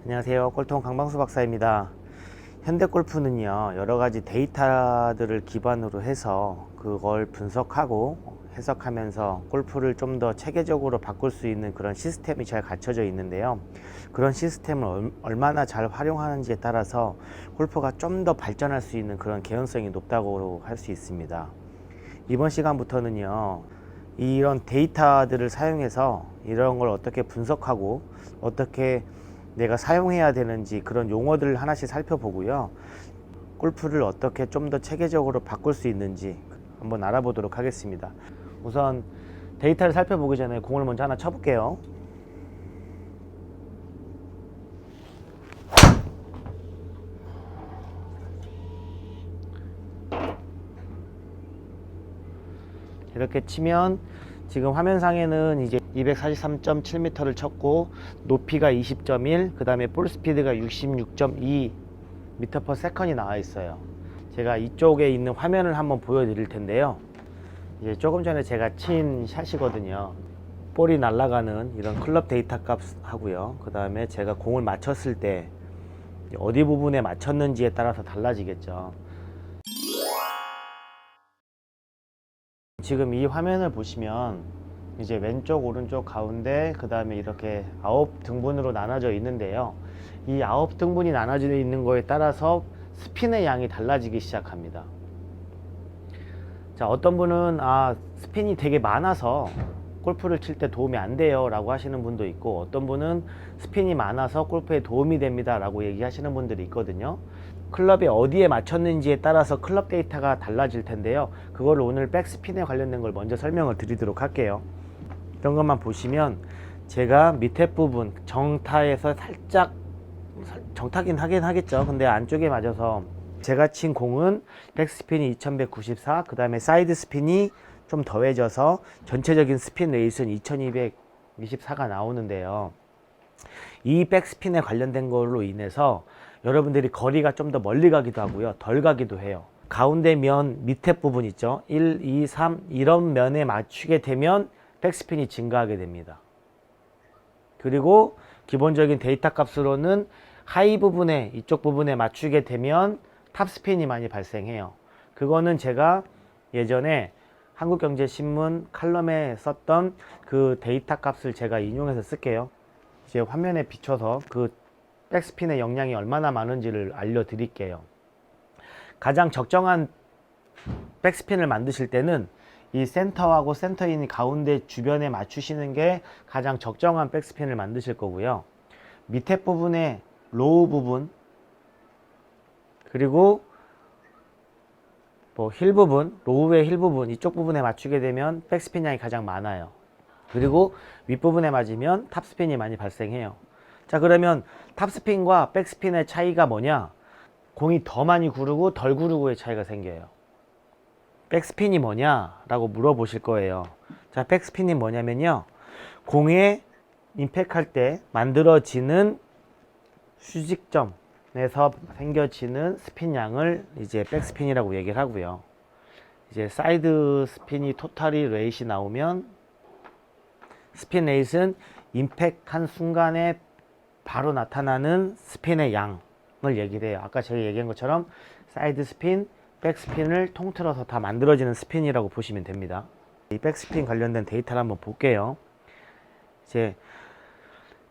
안녕하세요. 꼴통 강방수 박사입니다. 현대골프는요, 여러 가지 데이터들을 기반으로 해서 그걸 분석하고 해석하면서 골프를 좀 더 체계적으로 바꿀 수 있는 그런 시스템이 잘 갖춰져 있는데요. 그런 시스템을 얼마나 잘 활용하는지에 따라서 골프가 좀 더 발전할 수 있는 그런 개연성이 높다고 할 수 있습니다. 이번 시간부터는요, 이런 데이터들을 사용해서 이런 걸 어떻게 분석하고 어떻게 내가 사용해야 되는지 그런 용어들을 하나씩 살펴보고요, 골프를 어떻게 좀 더 체계적으로 바꿀 수 있는지 한번 알아보도록 하겠습니다. 우선 데이터를 살펴보기 전에 공을 먼저 하나 쳐볼게요. 이렇게 치면 지금 화면상에는 이제 243.7m를 쳤고 높이가 20.1, 그 다음에 볼 스피드가 66.2 m/s이 나와 있어요. 제가 이쪽에 있는 화면을 한번 보여드릴 텐데요. 이제 조금 전에 제가 친 샷이거든요. 볼이 날아가는 이런 클럽 데이터 값 하고요. 그 다음에 제가 공을 맞췄을 때 어디 부분에 맞췄는지에 따라서 달라지겠죠. 지금 이 화면을 보시면 이제 왼쪽, 오른쪽, 가운데, 그 다음에 이렇게 9등분으로 나눠져 있는데요. 이 9등분이 나눠져 있는 거에 따라서 스핀의 양이 달라지기 시작합니다. 자, 어떤 분은 스핀이 되게 많아서 골프를 칠 때 도움이 안 돼요 라고 하시는 분도 있고, 어떤 분은 스핀이 많아서 골프에 도움이 됩니다 라고 얘기하시는 분들이 있거든요. 클럽이 어디에 맞췄는지에 따라서 클럽 데이터가 달라질 텐데요, 그거를 오늘 백스핀에 관련된 걸 먼저 설명을 드리도록 할게요. 이런 것만 보시면 제가 밑에 부분 정타에서 살짝, 정타긴 하긴 하겠죠, 근데 안쪽에 맞아서 제가 친 공은 백스핀이 2194, 그 다음에 사이드 스핀이 좀 더해져서 전체적인 스핀 레이스는 2224가 나오는데요. 이 백스핀에 관련된 걸로 인해서 여러분들이 거리가 좀 더 멀리 가기도 하고요, 덜 가기도 해요. 가운데 면 밑에 부분 있죠, 1, 2, 3 이런 면에 맞추게 되면 백스핀이 증가하게 됩니다. 그리고 기본적인 데이터 값으로는 하이 부분에, 이쪽 부분에 맞추게 되면 탑스핀이 많이 발생해요. 그거는 제가 예전에 한국경제신문 칼럼에 썼던 그 데이터 값을 제가 인용해서 쓸게요. 이제 화면에 비춰서 그 백스핀의 영향이 얼마나 많은지를 알려드릴게요. 가장 적정한 백스핀을 만드실 때는 이 센터하고 센터인 가운데 주변에 맞추시는 게 가장 적정한 백스핀을 만드실 거고요. 밑에 부분에 로우 부분, 그리고 힐 부분, 로우의 힐 부분, 이쪽 부분에 맞추게 되면 백스핀 양이 가장 많아요. 그리고 윗부분에 맞으면 탑스핀이 많이 발생해요. 자, 그러면 탑스핀과 백스핀의 차이가 뭐냐? 공이 더 많이 구르고 덜 구르고의 차이가 생겨요. 백스핀이 뭐냐? 라고 물어보실 거예요. 자, 백스핀이 뭐냐면요, 공에 임팩할 때 만들어지는 수직점에서 생겨지는 스핀 양을 이제 백스핀이라고 얘기를 하고요. 이제 사이드 스핀이 토탈이 레이시 나오면 스핀 레이스는 임팩한 순간에 바로 나타나는 스핀의 양을 얘기를 해요. 아까 제가 얘기한 것처럼 사이드 스핀, 백스핀을 통틀어서 다 만들어지는 스핀이라고 보시면 됩니다. 이 백스핀 관련된 데이터를 한번 볼게요. 이제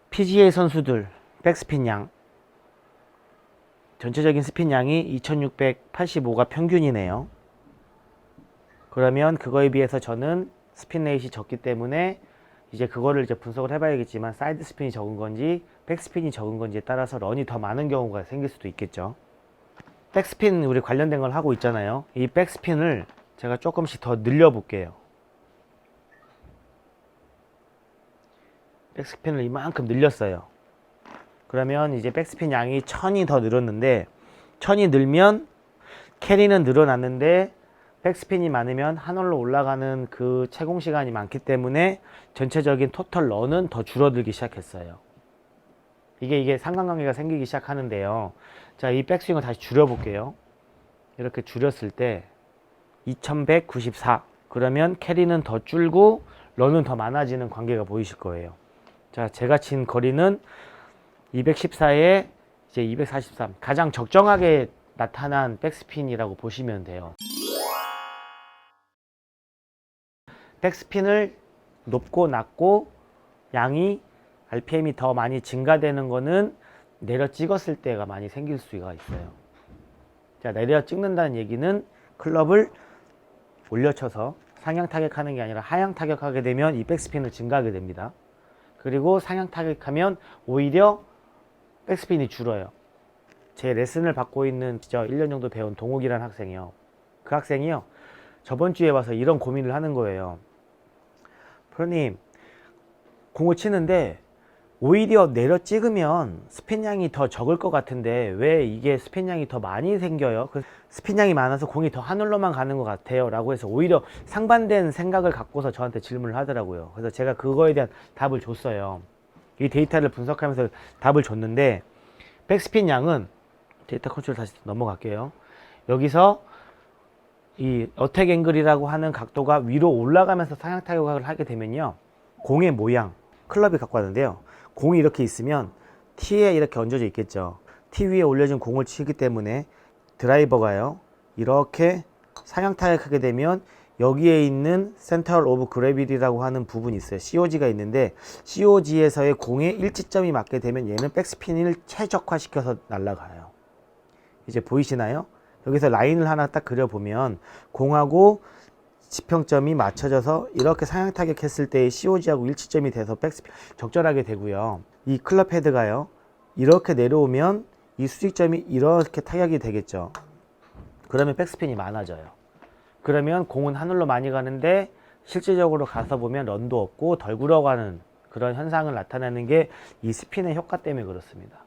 PGA 선수들 백스핀 양, 전체적인 스핀 양이 2685가 평균이네요. 그러면 그거에 비해서 저는 스핀 레이시 적기 때문에 이제 그거를 이제 분석을 해봐야겠지만 사이드 스핀이 적은 건지 백스핀이 적은 건지에 따라서 런이 더 많은 경우가 생길 수도 있겠죠. 백스핀 우리 관련된 걸 하고 있잖아요. 이 백스핀을 제가 조금씩 더 늘려 볼게요. 백스핀을 이만큼 늘렸어요. 그러면 이제 백스핀 양이 1000이 더 늘었는데, 1000이 늘면 캐리는 늘어났는데 백스핀이 많으면 한 홀로 올라가는 그 채공 시간이 많기 때문에 전체적인 토탈 런은 더 줄어들기 시작했어요. 이게 상관관계가 생기기 시작하는데요. 자, 이 백스윙을 다시 줄여볼게요. 이렇게 줄였을 때 2194, 그러면 캐리는 더 줄고 런은 더 많아지는 관계가 보이실 거예요. 자, 제가 친 거리는 214에 이제 243 가장 적정하게 나타난 백스핀이라고 보시면 돼요. 백스핀을 높고 낮고 양이 RPM이 더 많이 증가되는 거는 내려 찍었을 때가 많이 생길 수가 있어요. 자, 내려 찍는다는 얘기는 클럽을 올려쳐서 상향 타격하는 게 아니라 하향 타격하게 되면 이 백스핀을 증가하게 됩니다. 그리고 상향 타격하면 오히려 백스핀이 줄어요. 제 레슨을 받고 있는 진짜 1년 정도 배운 동욱이라는 학생이요. 그 학생이요. 저번 주에 와서 이런 고민을 하는 거예요. 프로님, 공을 치는데 오히려 내려 찍으면 스핀량이 더 적을 것 같은데 왜 이게 스핀량이 더 많이 생겨요? 그 스핀량이 많아서 공이 더 하늘로만 가는 것 같아요 라고 해서 오히려 상반된 생각을 갖고서 저한테 질문을 하더라고요. 그래서 제가 그거에 대한 답을 줬어요. 이 데이터를 분석하면서 답을 줬는데 백스핀 양은 데이터 컨트롤 다시 넘어갈게요. 여기서 이 어택 앵글이라고 하는 각도가 위로 올라가면서 상향 타격을 하게 되면요, 공의 모양, 클럽이 갖고 왔는데요, 공이 이렇게 있으면 티에 이렇게 얹어져 있겠죠. 티 위에 올려진 공을 치기 때문에 드라이버가요 이렇게 상향 타격하게 되면 여기에 있는 센터 오브 그래비티라고 하는 부분이 있어요. COG가 있는데 COG에서의 공의 일치점이 맞게 되면 얘는 백스핀을 최적화시켜서 날아가요. 이제 보이시나요? 여기서 라인을 하나 딱 그려보면 공하고 지평점이 맞춰져서 이렇게 상향 타격했을 때의 COG하고 일치점이 돼서 백스핀 적절하게 되고요. 이 클럽 헤드가요 이렇게 내려오면 이 수직점이 이렇게 타격이 되겠죠. 그러면 백스핀이 많아져요. 그러면 공은 하늘로 많이 가는데 실질적으로 가서 보면 런도 없고 덜 굴러가는 그런 현상을 나타내는 게 이 스핀의 효과 때문에 그렇습니다.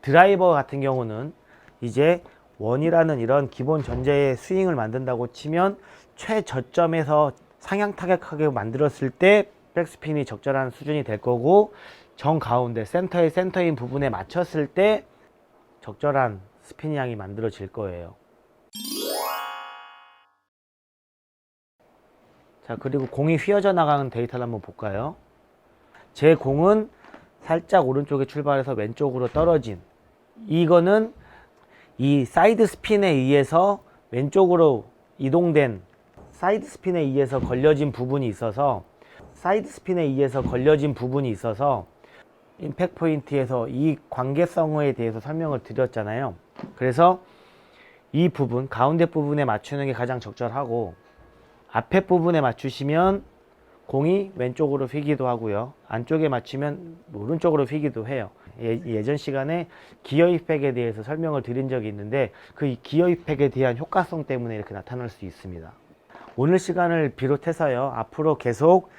드라이버 같은 경우는 이제 원이라는 이런 기본 전제의 스윙을 만든다고 치면 최저점에서 상향 타격하게 만들었을 때 백스핀이 적절한 수준이 될 거고, 정 가운데 센터인 부분에 맞췄을 때 적절한 스핀 양이 만들어질 거예요. 자, 그리고 공이 휘어져 나가는 데이터를 한번 볼까요? 제 공은 살짝 오른쪽에 출발해서 왼쪽으로 떨어진, 이거는 이 사이드 스핀에 의해서 왼쪽으로 이동된, 사이드 스핀에 의해서 걸려진 부분이 있어서 임팩트 포인트에서 이 관계성에 대해서 설명을 드렸잖아요. 그래서 이 부분, 가운데 부분에 맞추는 게 가장 적절하고, 앞에 부분에 맞추시면 공이 왼쪽으로 휘기도 하고요, 안쪽에 맞추면 오른쪽으로 휘기도 해요. 예전 시간에 기어 이펙에 대해서 설명을 드린 적이 있는데 그 기어 이펙에 대한 효과성 때문에 이렇게 나타날 수 있습니다. 오늘 시간을 비롯해서요, 앞으로 계속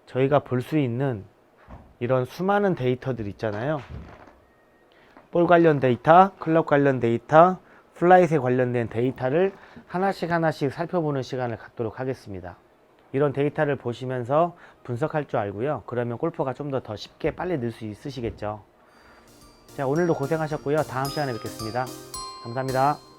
저희가 볼 수 있는 이런 수많은 데이터들 있잖아요. 볼 관련 데이터, 클럽 관련 데이터, 플라잇에 관련된 데이터를 하나씩 살펴보는 시간을 갖도록 하겠습니다. 이런 데이터를 보시면서 분석할 줄 알고요, 그러면 골프가 좀 더 쉽게 빨리 늘 수 있으시겠죠. 자, 오늘도 고생하셨고요. 다음 시간에 뵙겠습니다. 감사합니다.